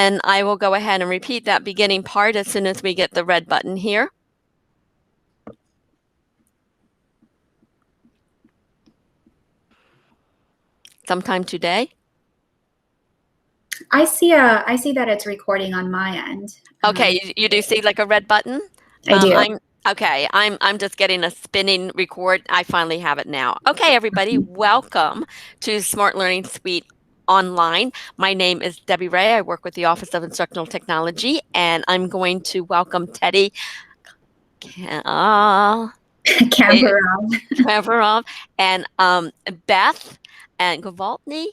and I will go ahead and repeat that beginning part as soon as we get the red button here. Sometime today. I see that it's recording on my end. Okay, you do see like a red button? I do. I'm just getting a spinning record. I finally have it now. Okay, everybody, welcome to Smart Learning Suite Online. My name is Debbie Ray. I work with the Office of Instructional Technology, and I'm going to welcome Teddy Kamperov and Beth and Gavaltny.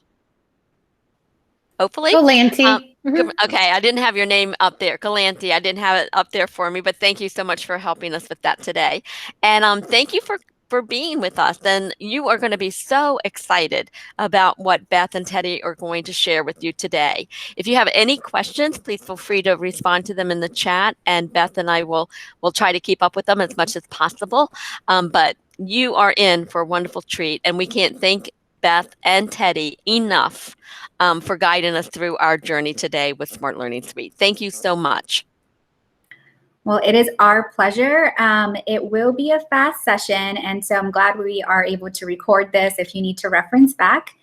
Hopefully. Galanti. Okay, I didn't have your name up there. Galanti, I didn't have it up there for me, but thank you so much for helping us with that today. And thank you for being with us. And you are going to be so excited about what Beth and Teddy are going to share with you today. If you have any questions, please feel free to respond to them in the chat, and Beth and I will try to keep up with them as much as possible. But you are in for a wonderful treat, and we can't thank Beth and Teddy enough for guiding us through our journey today with Smart Learning Suite. Thank you so much. Well, it is our pleasure. It will be a fast session, and so I'm glad we are able to record this if you need to reference back.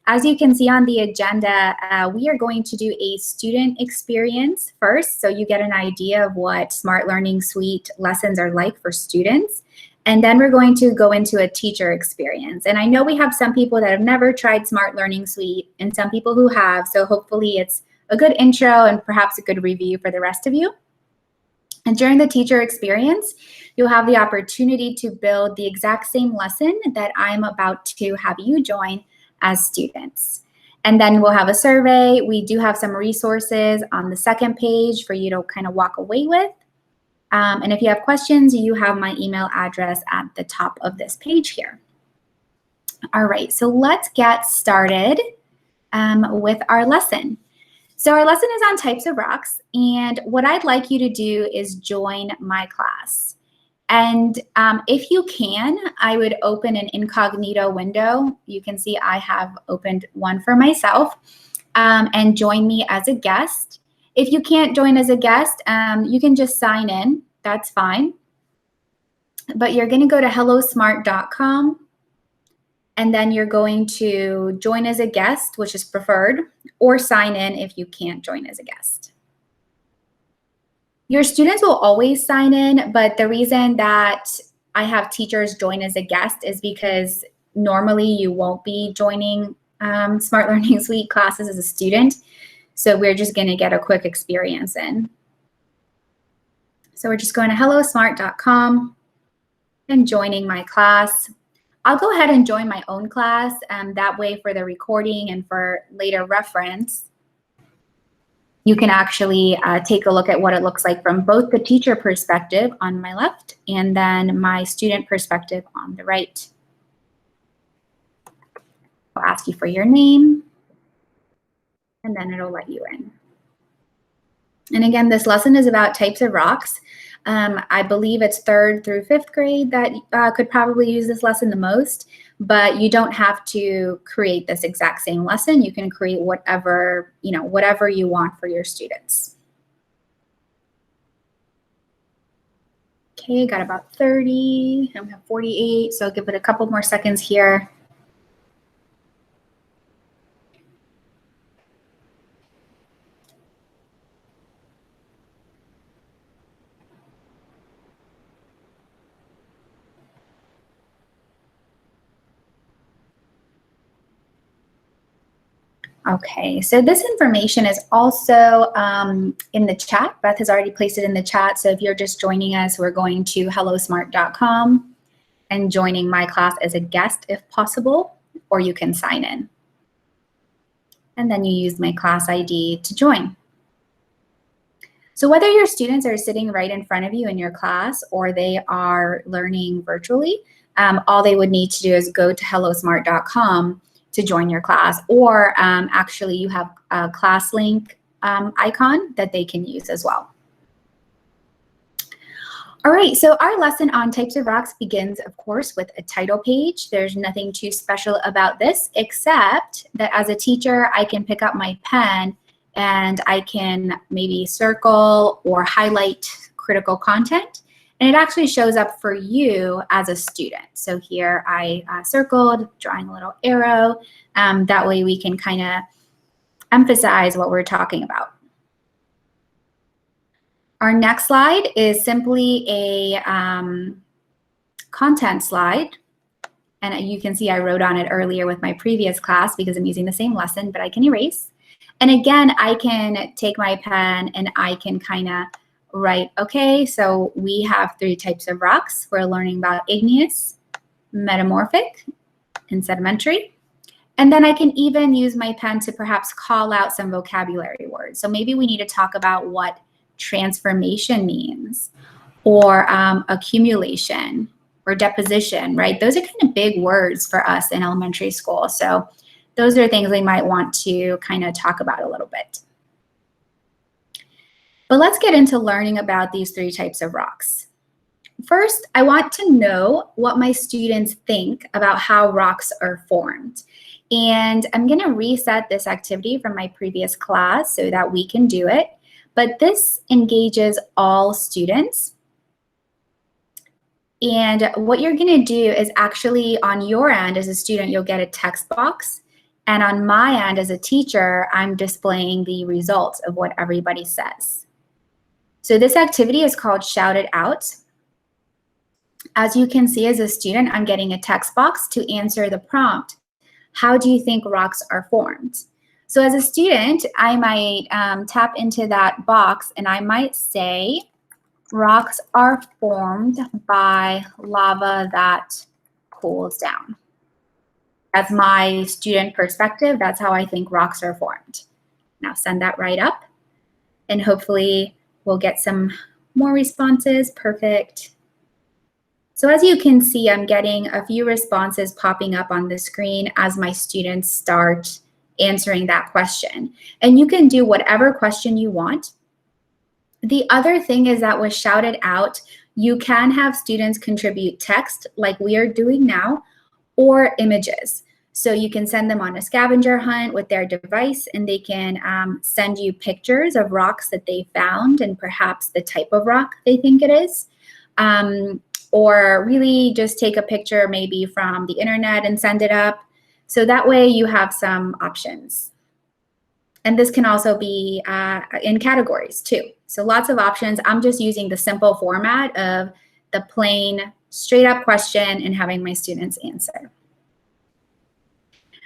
As you can see on the agenda, we are going to do a student experience first, so you get an idea of what Smart Learning Suite lessons are like for students. And then we're going to go into a teacher experience. And I know we have some people that have never tried Smart Learning Suite and some people who have, so hopefully it's a good intro and perhaps a good review for the rest of you. And during the teacher experience, you'll have the opportunity to build the exact same lesson that I'm about to have you join as students. And then we'll have a survey. We do have some resources on the second page for you to kind of walk away with. And if you have questions, you have my email address at the top of this page here. All right, so let's get started with our lesson. So our lesson is on types of rocks, and what I'd like you to do is join my class. And if you can, I would open an incognito window. You can see I have opened one for myself, and join me as a guest. If you can't join as a guest, you can just sign in. That's fine. But you're going to go to hellosmart.com, and then you're going to join as a guest, which is preferred, or sign in if you can't join as a guest. Your students will always sign in, but the reason that I have teachers join as a guest is because normally you won't be joining Smart Learning Suite classes as a student. So we're just going to get a quick experience in. So we're just going to hellosmart.com and joining my class. I'll go ahead and join my own class, that way for the recording and for later reference, you can actually take a look at what it looks like from both the teacher perspective on my left and then my student perspective on the right. I'll ask you for your name, and then it'll let you in. And again, this lesson is about types of rocks. I believe it's 3rd through 5th grade that could probably use this lesson the most, but you don't have to create this exact same lesson. You can create whatever, whatever you want for your students. Okay, got about 30, and we have 48, so I'll give it a couple more seconds here. Okay, so this information is also in the chat. Beth has already placed it in the chat. So if you're just joining us, we're going to hellosmart.com and joining my class as a guest if possible, or you can sign in. And then you use my class ID to join. So whether your students are sitting right in front of you in your class or they are learning virtually, all they would need to do is go to hellosmart.com to join your class, or actually you have a class link icon that they can use as well. All right, so our lesson on types of rocks begins, of course, with a title page. There's nothing too special about this, except that as a teacher, I can pick up my pen and I can maybe circle or highlight critical content. And it actually shows up for you as a student. So here I circled, drawing a little arrow. That way we can kind of emphasize what we're talking about. Our next slide is simply a content slide. And you can see I wrote on it earlier with my previous class because I'm using the same lesson, but I can erase. And again, I can take my pen and I can kind of write, okay, so we have 3 types of rocks. We're learning about igneous, metamorphic, and sedimentary. And then I can even use my pen to perhaps call out some vocabulary words. So maybe we need to talk about what transformation means, or accumulation, or deposition, right? Those are kind of big words for us in elementary school. So those are things we might want to kind of talk about a little bit. But let's get into learning about these 3 types of rocks. First, I want to know what my students think about how rocks are formed. And I'm going to reset this activity from my previous class so that we can do it. But this engages all students. And what you're going to do is actually on your end as a student, you'll get a text box. And on my end as a teacher, I'm displaying the results of what everybody says. So this activity is called Shout It Out. As you can see as a student, I'm getting a text box to answer the prompt. How do you think rocks are formed? So as a student, I might tap into that box and I might say, rocks are formed by lava that cools down. That's my student perspective. That's how I think rocks are formed. Now send that right up and hopefully we'll get some more responses. Perfect. So as you can see, I'm getting a few responses popping up on the screen as my students start answering that question. And you can do whatever question you want. The other thing is that with Shout It Out, you can have students contribute text like we are doing now, or images. So you can send them on a scavenger hunt with their device and they can send you pictures of rocks that they found and perhaps the type of rock they think it is. Or really just take a picture maybe from the internet and send it up. So that way you have some options. And this can also be in categories too. So lots of options. I'm just using the simple format of the plain straight up question and having my students answer.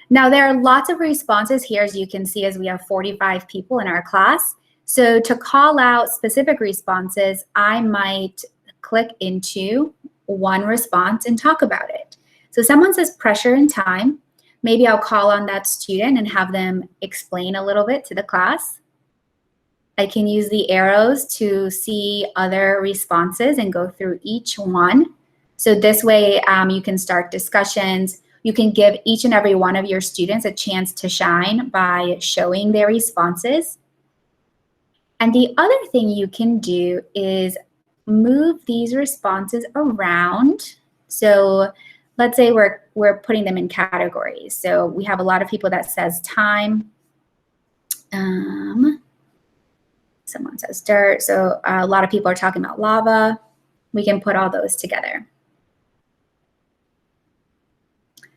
Now there are lots of responses here, as you can see, as we have 45 people in our class. So to call out specific responses, I might click into one response and talk about it. So someone says pressure and time. Maybe I'll call on that student and have them explain a little bit to the class. I can use the arrows to see other responses and go through each one. So this way you can start discussions. You can give each and every one of your students a chance to shine by showing their responses. And the other thing you can do is move these responses around. So let's say we're putting them in categories. So we have a lot of people that says time. Someone says dirt. So a lot of people are talking about lava. We can put all those together.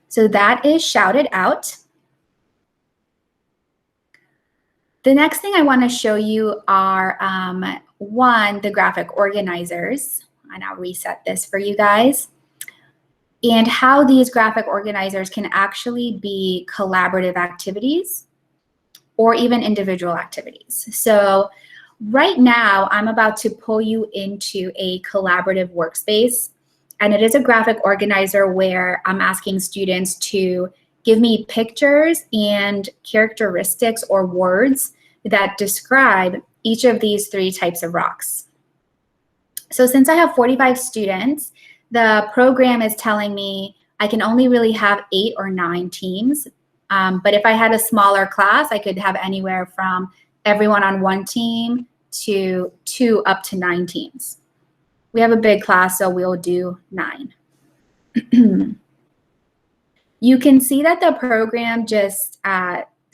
So that is Shout It Out. The next thing I want to show you are the graphic organizers. And I'll reset this for you guys. And how these graphic organizers can actually be collaborative activities or even individual activities. So right now, I'm about to pull you into a collaborative workspace. And it is a graphic organizer where I'm asking students to give me pictures and characteristics or words that describe each of these 3 types of rocks. So since I have 45 students, the program is telling me I can only really have 8 or 9 teams. But if I had a smaller class, I could have anywhere from everyone on one team to 2 up to 9 teams. We have a big class, so we'll do 9. You can see that the program just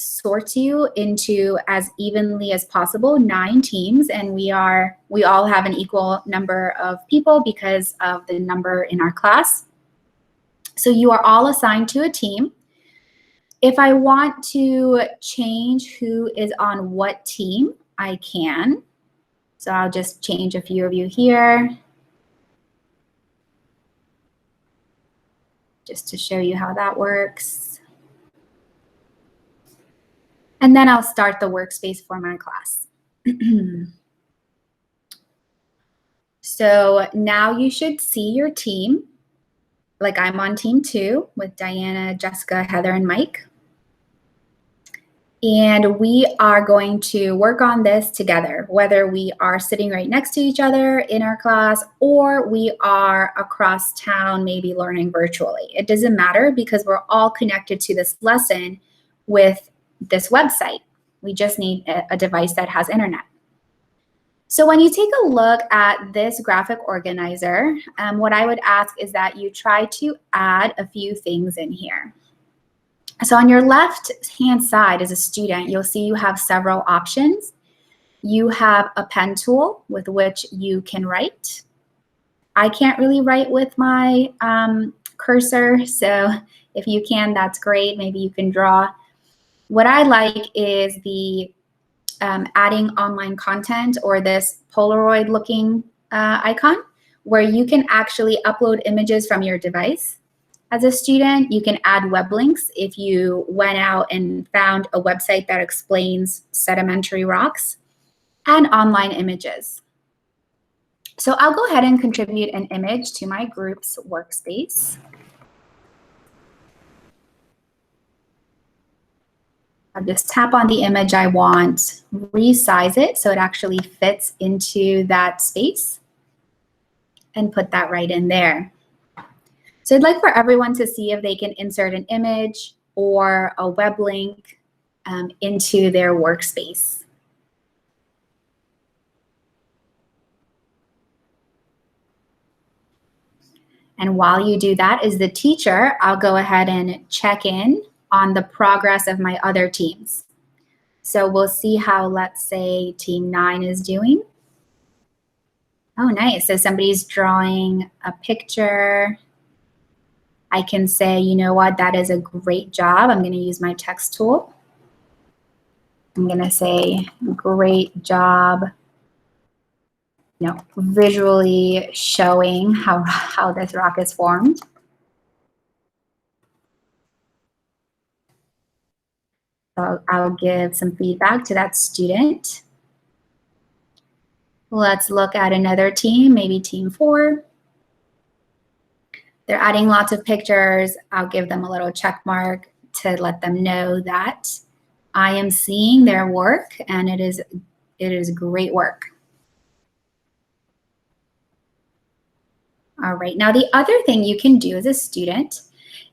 sort you into as evenly as possible 9 teams, and we all have an equal number of people because of the number in our class. So you are all assigned to a team. If I want to change who is on what team, I can. So I'll just change a few of you here just to show you how that works. And then I'll start the workspace for my class. So now you should see your team. Like I'm on team 2 with Diana, Jessica, Heather, and Mike. And we are going to work on this together, whether we are sitting right next to each other in our class or we are across town, maybe learning virtually. It doesn't matter because we're all connected to this lesson with this website. We just need a device that has internet. So when you take a look at this graphic organizer, what I would ask is that you try to add a few things in here. So on your left-hand side as a student, you'll see you have several options. You have a pen tool with which you can write. I can't really write with my cursor, so if you can, that's great. Maybe you can draw. What I like is the adding online content or this Polaroid looking icon where you can actually upload images from your device. As a student, you can add web links if you went out and found a website that explains sedimentary rocks, and online images. So I'll go ahead and contribute an image to my group's workspace. I'll just tap on the image I want, resize it so it actually fits into that space, and put that right in there. So I'd like for everyone to see if they can insert an image or a web link into their workspace. And while you do that, as the teacher, I'll go ahead and check in on the progress of my other teams. So we'll see how, let's say, team 9 is doing. Oh, nice. So somebody's drawing a picture. I can say, you know what, that is a great job. I'm going to use my text tool. I'm going to say, great job, visually showing how this rock is formed. So I'll give some feedback to that student. Let's look at another team, maybe team 4. They're adding lots of pictures. I'll give them a little check mark to let them know that I am seeing their work and it is great work. All right, now the other thing you can do as a student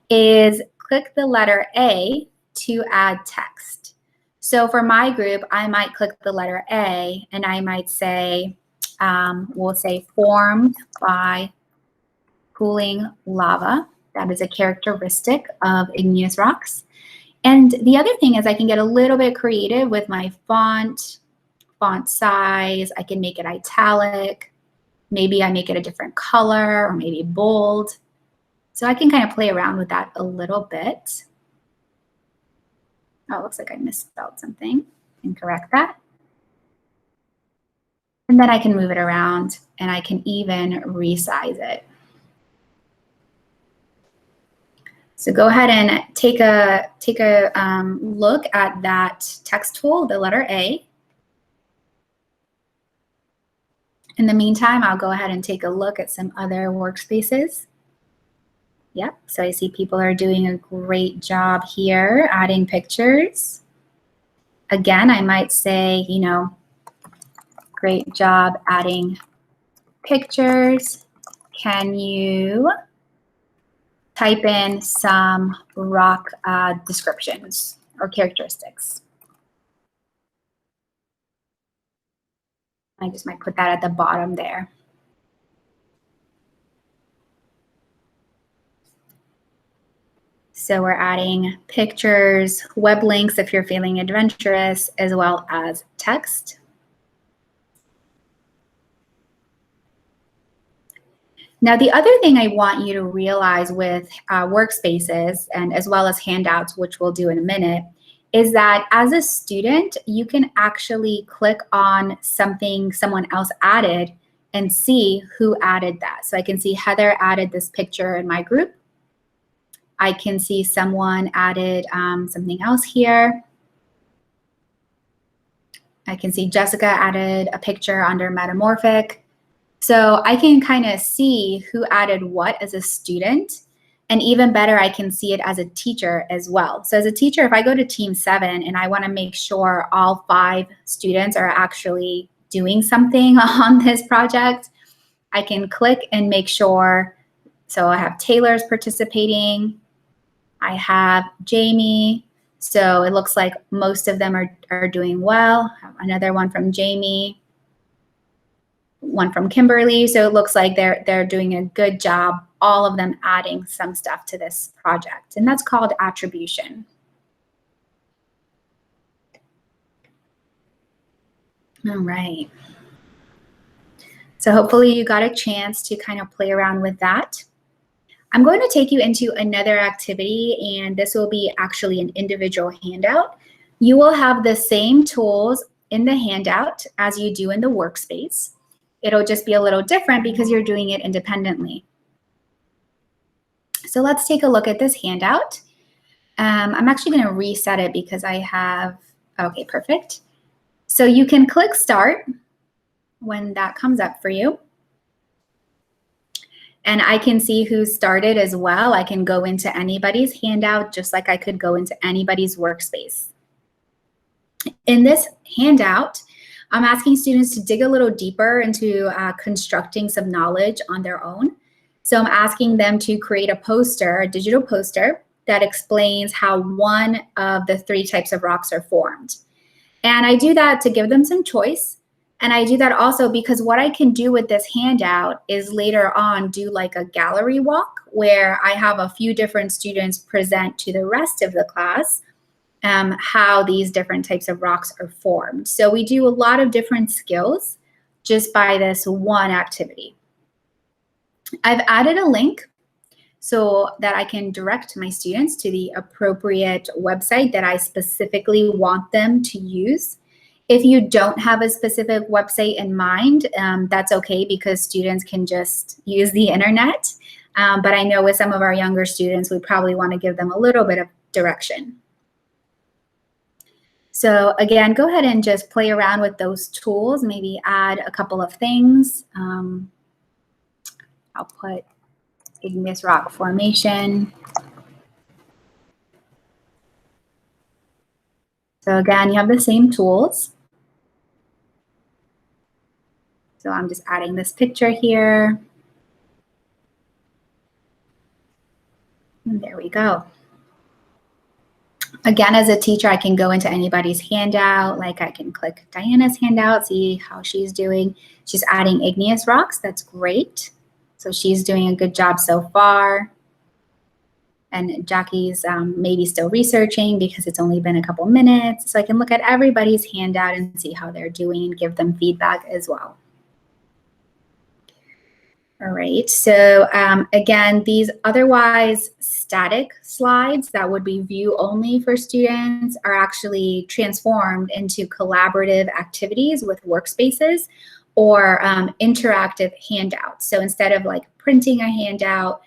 is click the letter A to add text. So for my group, I might click the letter A and I might say, we'll say formed by cooling lava. That is a characteristic of igneous rocks. And the other thing is I can get a little bit creative with my font size. I can make it italic. Maybe I make it a different color or maybe bold. So I can kind of play around with that a little bit. Oh, it looks like I misspelled something. I can correct that. And then I can move it around and I can even resize it. So go ahead and take a look at that text tool, the letter A. In the meantime, I'll go ahead and take a look at some other workspaces. Yep, so I see people are doing a great job here, adding pictures. Again, I might say, great job adding pictures. Can you type in some rock descriptions or characteristics? I just might put that at the bottom there. So we're adding pictures, web links if you're feeling adventurous, as well as text. Now, the other thing I want you to realize with workspaces and as well as handouts, which we'll do in a minute, is that as a student, you can actually click on something someone else added and see who added that. So I can see Heather added this picture in my group. I can see someone added something else here. I can see Jessica added a picture under metamorphic. So I can kind of see who added what as a student. And even better, I can see it as a teacher as well. So as a teacher, if I go to Team 7 and I want to make sure all 5 students are actually doing something on this project, I can click and make sure. So I have Taylor's participating. I have Jamie. So it looks like most of them are doing well. Another one from Jamie. One from Kimberly. So it looks like they're doing a good job, all of them adding some stuff to this project. And that's called attribution. All right. So hopefully you got a chance to kind of play around with that. I'm going to take you into another activity, and this will be actually an individual handout. You will have the same tools in the handout as you do in the workspace. It'll just be a little different because you're doing it independently. So let's take a look at this handout. I'm actually going to reset it because I have, okay, perfect. So you can click start when that comes up for you. And I can see who started as well. I can go into anybody's handout just like I could go into anybody's workspace. In this handout, I'm asking students to dig a little deeper into constructing some knowledge on their own. So I'm asking them to create a poster, a digital poster, that explains how one of the 3 types of rocks are formed. And I do that to give them some choice. And I do that also because what I can do with this handout is later on do like a gallery walk where I have a few different students present to the rest of the class how these different types of rocks are formed. So we do a lot of different skills just by this one activity. I've added a link so that I can direct my students to the appropriate website that I specifically want them to use. If you don't have a specific website in mind, that's okay because students can just use the internet. But I know with some of our younger students, we probably want to give them a little bit of direction. So again, go ahead and just play around with those tools, maybe add a couple of things. I'll put igneous rock formation. So again, you have the same tools. So I'm just adding this picture here. And there we go. Again, as a teacher, I can go into anybody's handout. Like I can click Diana's handout, see how she's doing. She's adding igneous rocks. That's great. So she's doing a good job so far. And Jackie's maybe still researching because it's only been a couple minutes. So I can look at everybody's handout and see how they're doing and give them feedback as well. All right, so again, these otherwise static slides that would be view only for students are actually transformed into collaborative activities with workspaces or interactive handouts. So instead of like printing a handout,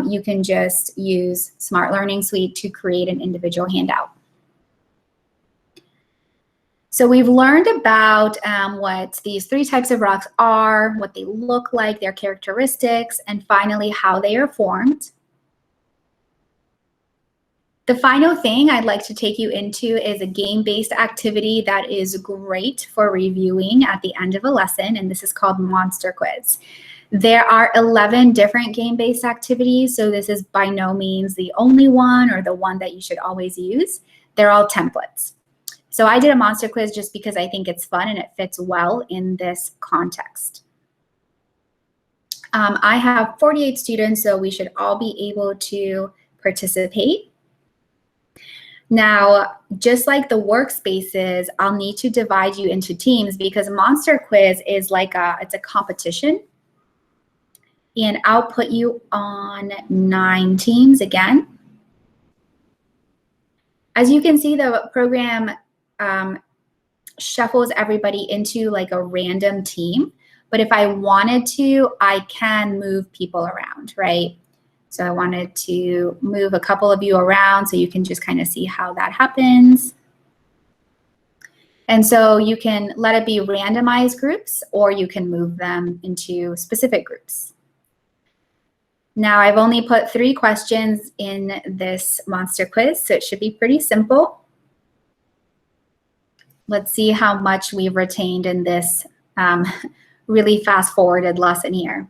you can just use Smart Learning Suite to create an individual handout. So we've learned about what these 3 types of rocks are, what they look like, their characteristics, and finally how they are formed. The final thing I'd like to take you into is a game-based activity that is great for reviewing at the end of a lesson, and this is called Monster Quiz. There are 11 different game-based activities, so this is by no means the only one or the one that you should always use. They're all templates. So I did a monster quiz just because I think it's fun and it fits well in this context. I have 48 students, so we should all be able to participate. Now, just like the workspaces, I'll need to divide you into teams because Monster Quiz is like it's a competition. And I'll put you on 9 teams again. As you can see, the program shuffles everybody into like a random team. But if I wanted to, I can move people around, right? So I wanted to move a couple of you around so you can just kind of see how that happens. And so you can let it be randomized groups, or you can move them into specific groups. Now I've only put 3 questions in this monster quiz, so it should be pretty simple. Let's see how much we've retained in this really fast-forwarded lesson here.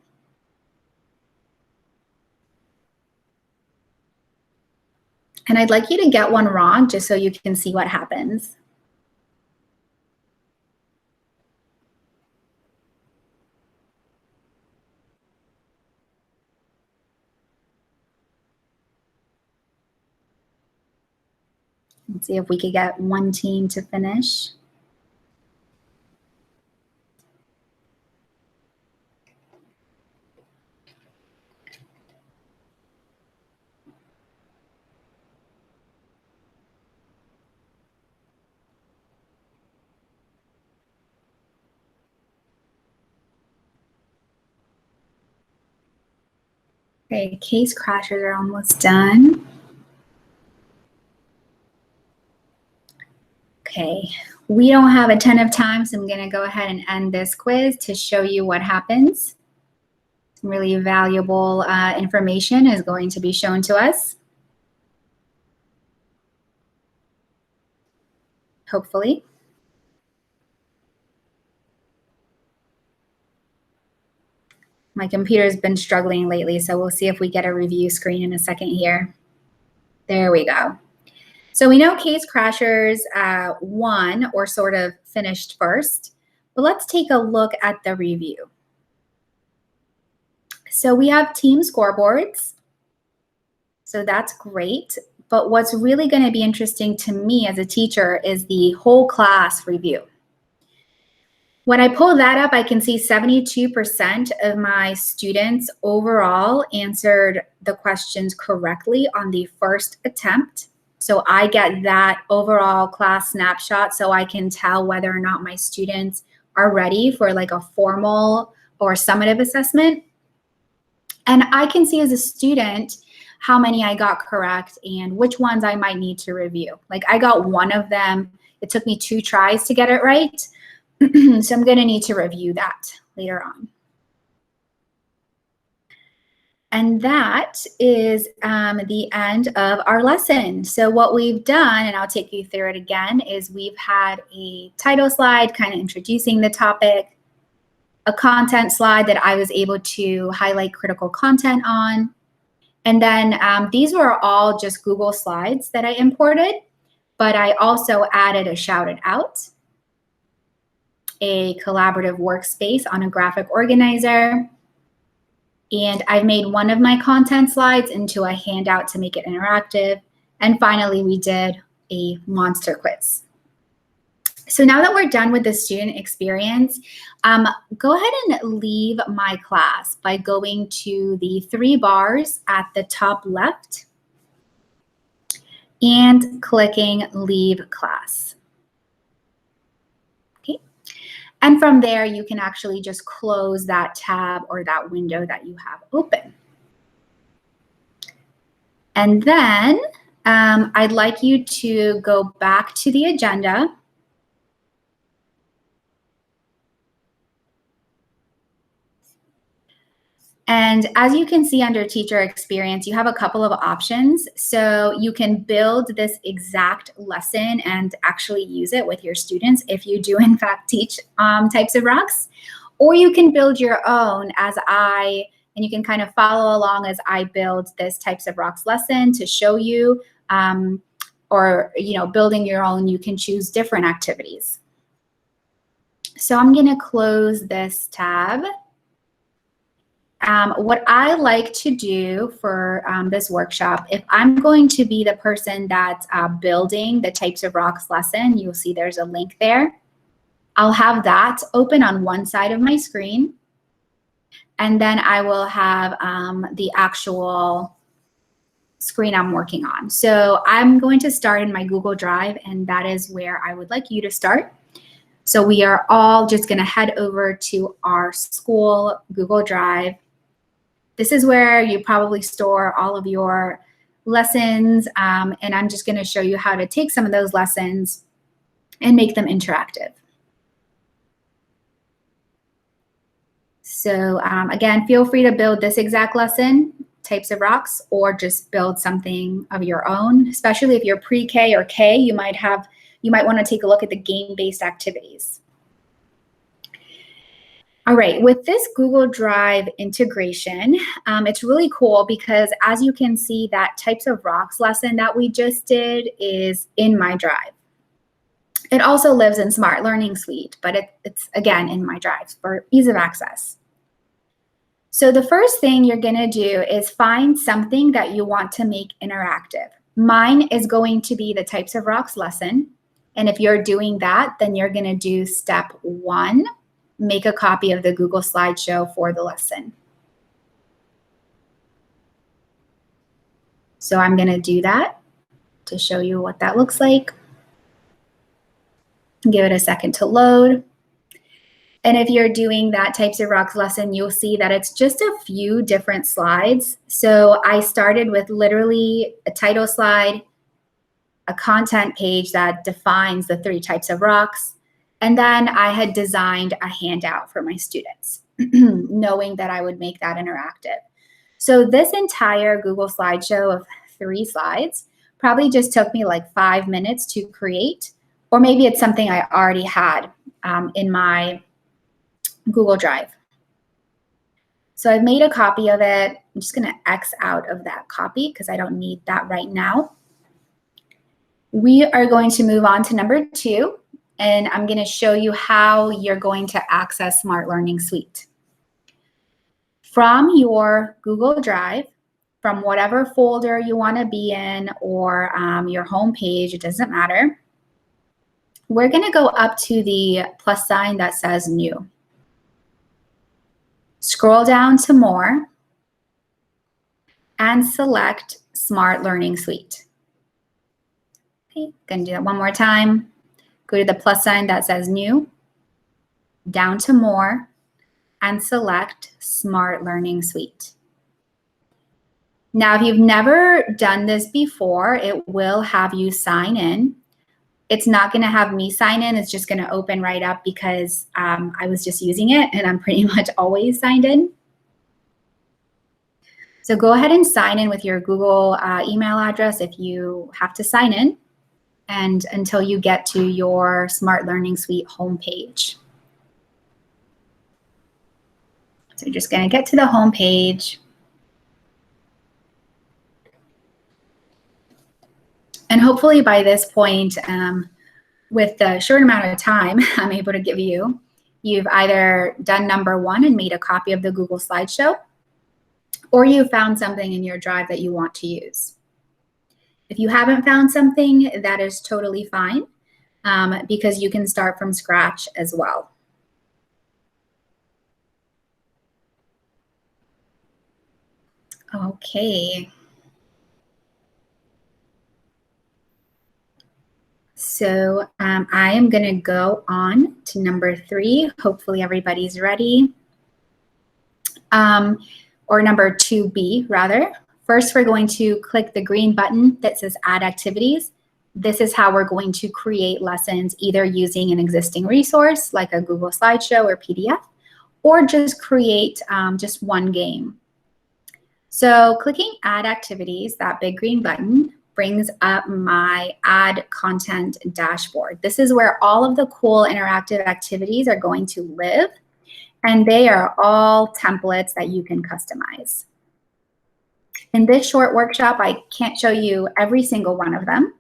And I'd like you to get one wrong just so you can see what happens. Let's see if we could get one team to finish. Okay, case crashers are almost done. Okay, we don't have a ton of time, so I'm going to go ahead and end this quiz to show you what happens. Some really valuable information is going to be shown to us. Hopefully. My computer's been struggling lately, so we'll see if we get a review screen in a second here. There we go. So we know case crashers won or sort of finished first, but let's take a look at the review. So we have team scoreboards, so that's great. But what's really going to be interesting to me as a teacher is the whole class review. When I pull that up, I can see 72% of my students overall answered the questions correctly on the first attempt. So I get that overall class snapshot so I can tell whether or not my students are ready for like a formal or summative assessment. And I can see as a student how many I got correct and which ones I might need to review. Like I got one of them. It took me 2 tries to get it right. So I'm going to need to review that later on. And that is the end of our lesson. So what we've done, and I'll take you through it again, is we've had a title slide kind of introducing the topic, a content slide that I was able to highlight critical content on. And then these were all just Google Slides that I imported, but I also added a shout it out, a collaborative workspace on a graphic organizer. And I've made one of my content slides into a handout to make it interactive. And finally, we did a monster quiz. So now that we're done with the student experience, go ahead and leave my class by going to the 3 bars at the top left and clicking Leave Class. And from there, you can actually just close that tab or that window that you have open. And then I'd like you to go back to the agenda. And as you can see under teacher experience, you have a couple of options. So you can build this exact lesson and actually use it with your students if you do in fact teach types of rocks, or you can build your own and you can kind of follow along as I build this types of rocks lesson to show you, or building your own, you can choose different activities. So I'm gonna close this tab. What I like to do for this workshop, if I'm going to be the person that's building the types of rocks lesson, you'll see there's a link there. I'll have that open on one side of my screen, and then I will have the actual screen I'm working on. So I'm going to start in my Google Drive, and that is where I would like you to start. So we are all just going to head over to our school Google Drive. This is where you probably store all of your lessons, and I'm just going to show you how to take some of those lessons and make them interactive. So again, feel free to build this exact lesson, types of rocks, or just build something of your own. Especially if you're pre-K or K, you might want to take a look at the game-based activities. All right, with this Google Drive integration, it's really cool because as you can see, that types of rocks lesson that we just did is in my drive. It also lives in Smart Learning Suite, but it's again in my drive for ease of access. So the first thing you're gonna do is find something that you want to make interactive. Mine is going to be the types of rocks lesson. And if you're doing that, then you're gonna do step 1, make a copy of the Google Slideshow for the lesson. So I'm gonna do that to show you what that looks like. Give it a second to load. And if you're doing that types of rocks lesson, you'll see that it's just a few different slides. So I started with literally a title slide, a content page that defines the 3 types of rocks, and then I had designed a handout for my students, knowing that I would make that interactive. So this entire Google Slideshow of 3 slides probably just took me like 5 minutes to create, or maybe it's something I already had in my Google Drive. So I've made a copy of it. I'm just gonna X out of that copy because I don't need that right now. We are going to move on to number 2, and I'm gonna show you how you're going to access Smart Learning Suite. From your Google Drive, from whatever folder you wanna be in or your home page, it doesn't matter. We're gonna go up to the plus sign that says New. Scroll down to More and select Smart Learning Suite. Okay, gonna do that one more time. Go to the plus sign that says New, down to More, and select Smart Learning Suite. Now, if you've never done this before, it will have you sign in. It's not going to have me sign in. It's just going to open right up because I was just using it and I'm pretty much always signed in. So go ahead and sign in with your Google email address if you have to sign in, and until you get to your Smart Learning Suite homepage. So you're just going to get to the homepage. And hopefully by this point, with the short amount of time I'm able to give you, you've either done number 1 and made a copy of the Google Slideshow, or you found something in your drive that you want to use. If you haven't found something, that is totally fine, because you can start from scratch as well. Okay. So I am going to go on to number 3. Hopefully everybody's ready. Or number 2B, rather. First, we're going to click the green button that says Add Activities. This is how we're going to create lessons, either using an existing resource like a Google Slideshow or PDF, or just create just one game. So clicking Add Activities, that big green button, brings up my Add Content dashboard. This is where all of the cool interactive activities are going to live, and they are all templates that you can customize. In this short workshop, I can't show you every single one of them,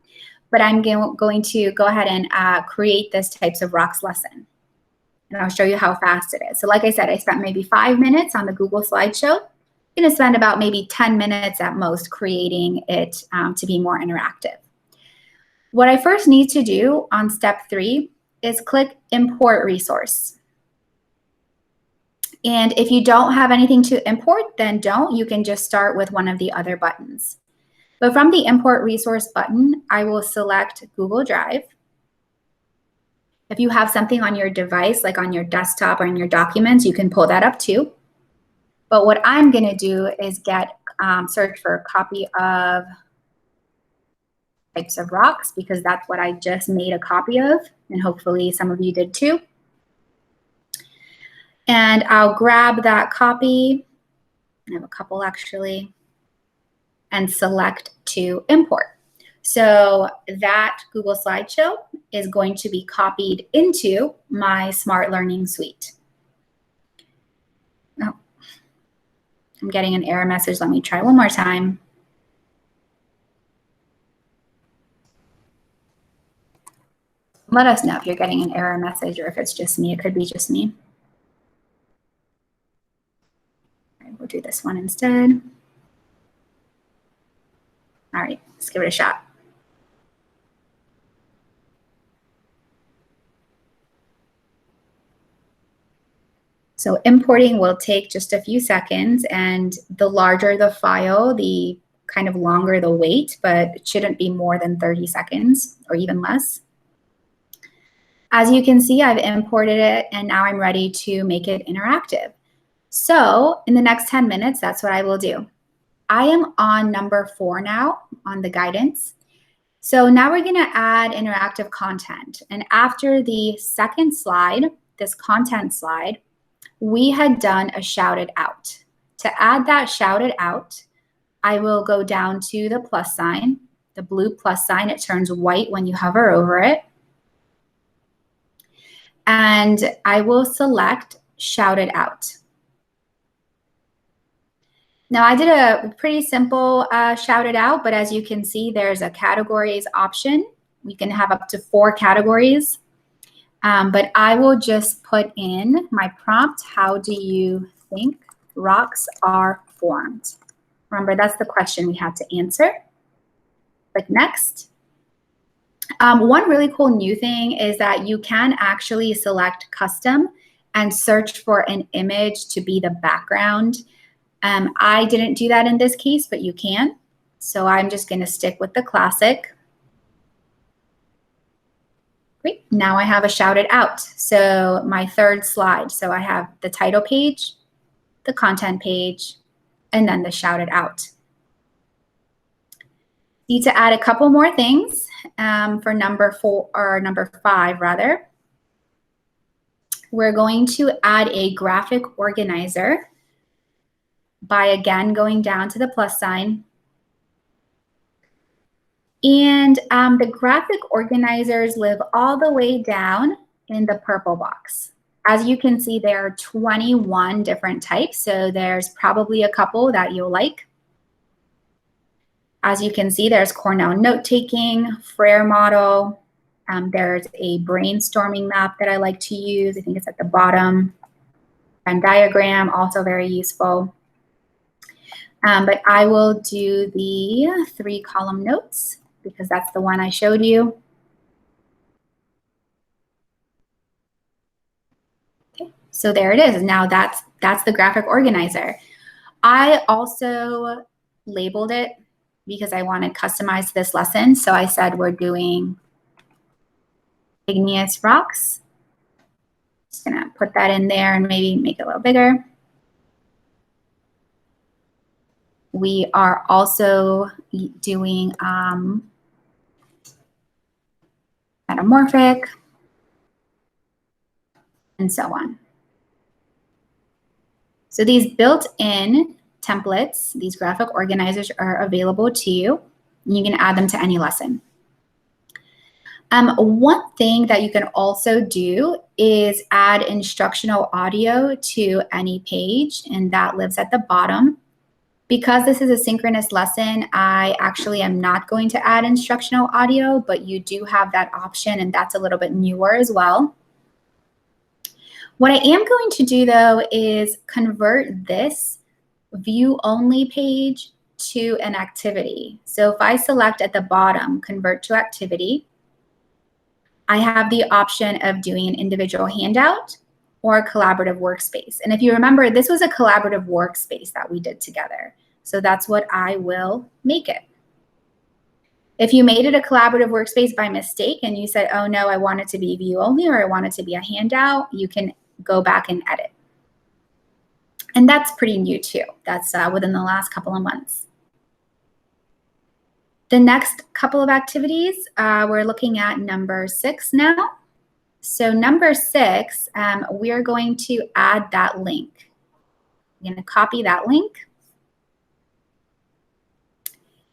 but I'm going to go ahead and create this types of rocks lesson. and I'll show you how fast it is. So like I said, I spent maybe 5 minutes on the Google Slideshow. I'm going to spend about maybe 10 minutes at most creating it to be more interactive. What I first need to do on step 3 is click Import Resource. And if you don't have anything to import, then don't. You can just start with one of the other buttons. But from the Import Resource button, I will select Google Drive. If you have something on your device, like on your desktop or in your documents, you can pull that up too. But what I'm going to do is search for a copy of Types of Rocks, because that's what I just made a copy of, and hopefully some of you did too. And I'll grab that copy, I have a couple actually, and select to import. So that Google Slideshow is going to be copied into my Smart Learning Suite. Oh, I'm getting an error message. Let me try one more time. Let us know if you're getting an error message or if it's just me. It could be just me. All right, we'll do this one instead. All right, let's give it a shot. So importing will take just a few seconds, and the larger the file, the kind of longer the wait, but it shouldn't be more than 30 seconds or even less. As you can see, I've imported it, and now I'm ready to make it interactive. So in the next 10 minutes, that's what I will do. I am on number 4 now on the guidance. So now we're gonna add interactive content. And after the second slide, this content slide, we had done a shouted out. To add that shouted out, I will go down to the plus sign, the blue plus sign. It turns white when you hover over it. And I will select shouted out. Now I did a pretty simple shouted out, but as you can see, there's a categories option. We can have up to 4 categories. But I will just put in my prompt, how do you think rocks are formed? Remember, that's the question we had to answer. Click next. One really cool new thing is that you can actually select custom and search for an image to be the background. I didn't do that in this case, but you can. So I'm just going to stick with the classic. Great. Now I have a shouted out. So my third slide. So I have the title page, the content page, and then the shouted out. Need to add a couple more things for number 4 or number 5 rather. We're going to add a graphic organizer by again going down to the plus sign. And the graphic organizers live all the way down in the purple box. As you can see, there are 21 different types, so there's probably a couple that you'll like. As you can see, there's Cornell note-taking, Frere model. There's a brainstorming map that I like to use. I think it's at the bottom. Venn diagram, also very useful. But I will do the 3-column notes because that's the one I showed you. Okay, so there it is. Now that's the graphic organizer. I also labeled it because I wanted to customize this lesson. So I said we're doing igneous rocks. Just gonna put that in there and maybe make it a little bigger. We are also doing metamorphic and so on. So these built-in templates, these graphic organizers are available to you. You can add them to any lesson. One thing that you can also do is add instructional audio to any page, and that lives at the bottom. Because this is a synchronous lesson, I actually am not going to add instructional audio, but you do have that option, and that's a little bit newer as well. What I am going to do though is convert this view only page to an activity. So if I select at the bottom, convert to activity, I have the option of doing an individual handout or a collaborative workspace. And if you remember, this was a collaborative workspace that we did together. So that's what I will make it. If you made it a collaborative workspace by mistake and you said, oh no, I want it to be view only or I want it to be a handout, you can go back and edit. And that's pretty new too. That's within the last couple of months. The next couple of activities, we're looking at number 6 now. So number 6, we're going to add that link. I'm going to copy that link.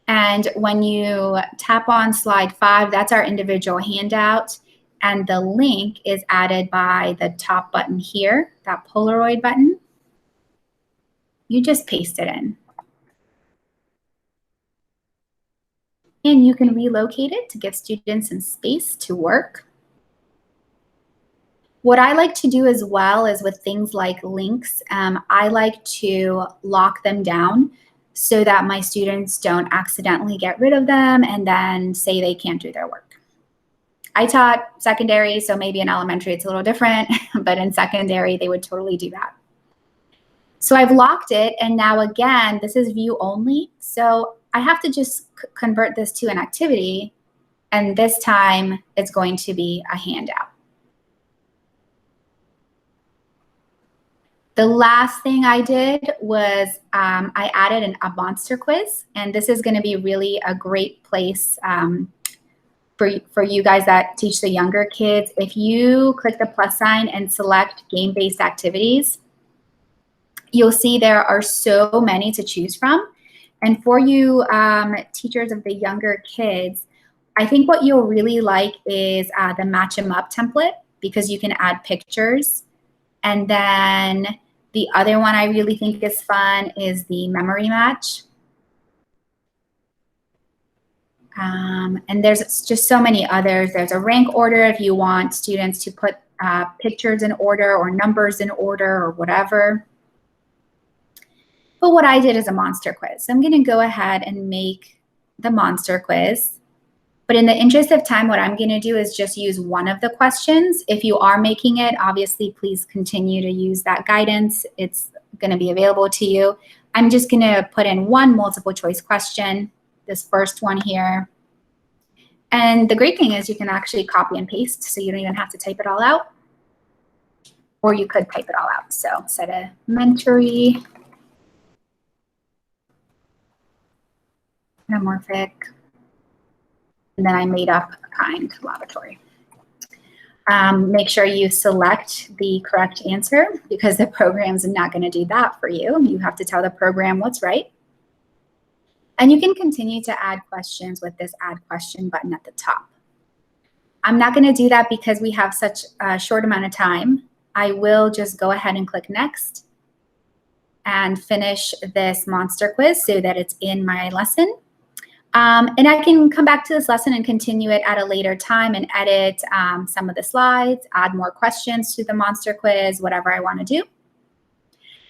And when you tap on slide 5, that's our individual handout. And the link is added by the top button here, that Polaroid button. You just paste it in. And you can relocate it to give students some space to work. What I like to do as well is with things like links, I like to lock them down so that my students don't accidentally get rid of them and then say they can't do their work. I taught secondary, so maybe in elementary it's a little different, but in secondary they would totally do that. So I've locked it, and now again, this is view only. So I have to just convert this to an activity, and this time it's going to be a handout. The last thing I did was I added a monster quiz, and this is going to be really a great place for you guys that teach the younger kids. If you click the plus sign and select game-based activities, you'll see there are so many to choose from. And for you teachers of the younger kids, I think what you'll really like is the match 'em up template, because you can add pictures. And then the other one I really think is fun is the memory match. And there's just so many others. There's a rank order if you want students to put pictures in order or numbers in order or whatever. But what I did is a monster quiz. So I'm going to go ahead and make the monster quiz. But in the interest of time, what I'm going to do is just use one of the questions. If you are making it, obviously, please continue to use that guidance. It's going to be available to you. I'm just going to put in one multiple choice question, this first one here. And the great thing is you can actually copy and paste, so you don't even have to type it all out. Or you could type it all out. So sedimentary, metamorphic, and then I made up a kind laboratory. Make sure you select the correct answer, because the program's not going to do that for you. You have to tell the program what's right. And you can continue to add questions with this Add Question button at the top. I'm not going to do that because we have such a short amount of time. I will just go ahead and click Next and finish this monster quiz so that it's in my lesson. And I can come back to this lesson and continue it at a later time and edit some of the slides, add more questions to the monster quiz, whatever I want to do.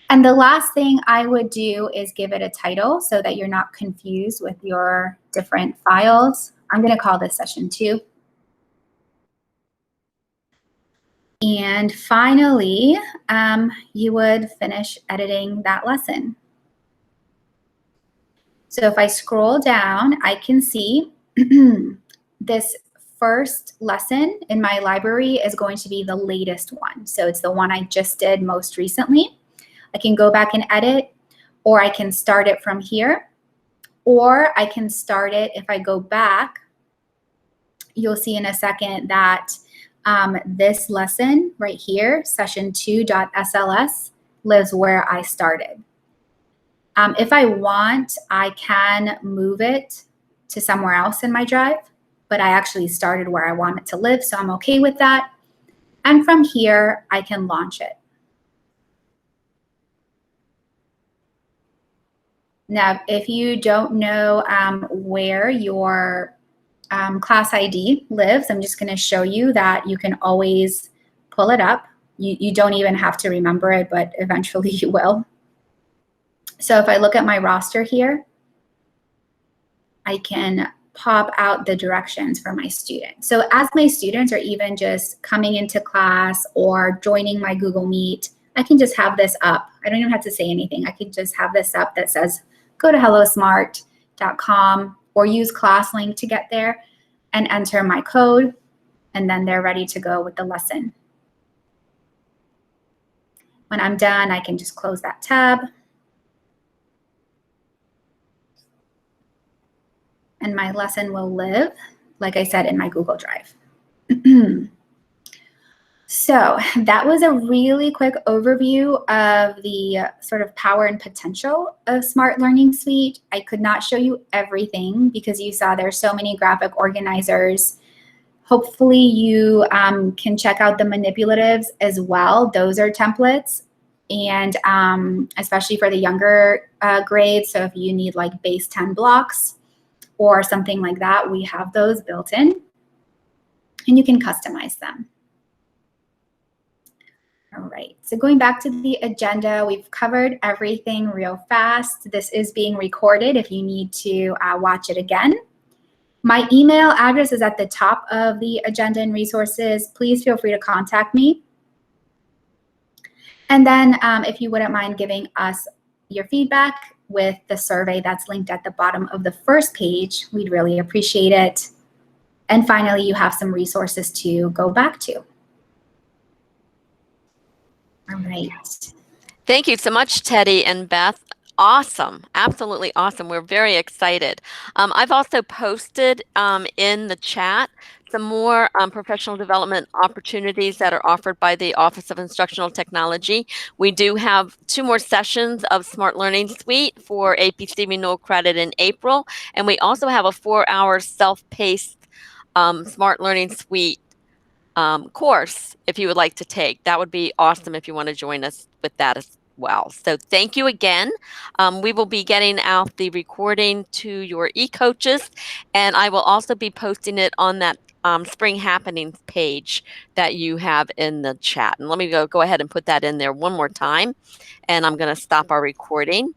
And the last thing I would do is give it a title so that you're not confused with your different files. I'm going to call this session 2. And finally, you would finish editing that lesson. So if I scroll down, I can see this first lesson in my library is going to be the latest one. So it's the one I just did most recently. I can go back and edit, or I can start it from here, or I can start it if I go back. You'll see in a second that this lesson right here, session 2.sls, lives where I started. If I want, I can move it to somewhere else in my drive, but I actually started where I want it to live, so I'm okay with that. And from here, I can launch it. Now, if you don't know where your class ID lives, I'm just going to show you that you can always pull it up You don't even have to remember it, but eventually you will. So if I look at my roster here, I can pop out the directions for my students. So as my students are even just coming into class or joining my Google Meet, I can just have this up. I don't even have to say anything. I can just have this up that says, go to hellosmart.com or use ClassLink to get there and enter my code, and then they're ready to go with the lesson. When I'm done, I can just close that tab. And my lesson will live, like I said, in my Google Drive. So that was a really quick overview of the sort of power and potential of Smart Learning Suite. I could not show you everything because you saw there's so many graphic organizers. Hopefully you can check out the manipulatives as well. Those are templates, and especially for the younger grades. So if you need like base 10 blocks or something like that, we have those built in, and you can customize them. All right, so going back to the agenda, we've covered everything real fast. This is being recorded if you need to watch it again. My email address is at the top of the agenda and resources. Please feel free to contact me. And then if you wouldn't mind giving us your feedback with the survey that's linked at the bottom of the first page, we'd really appreciate it. And finally, you have some resources to go back to. All right. Thank you so much, Teddy and Beth. Awesome. Absolutely awesome. We're very excited. I've also posted in the chat some more professional development opportunities that are offered by the Office of Instructional Technology. We do have 2 more sessions of Smart Learning Suite for APC renewal credit in April, and we also have a 4-hour self-paced Smart Learning Suite course if you would like to take. That would be awesome if you want to join us with that as well. So thank you again. We will be getting out the recording to your e-coaches, and I will also be posting it on that Spring Happenings page that you have in the chat. And let me go ahead and put that in there one more time, and I'm going to stop our recording.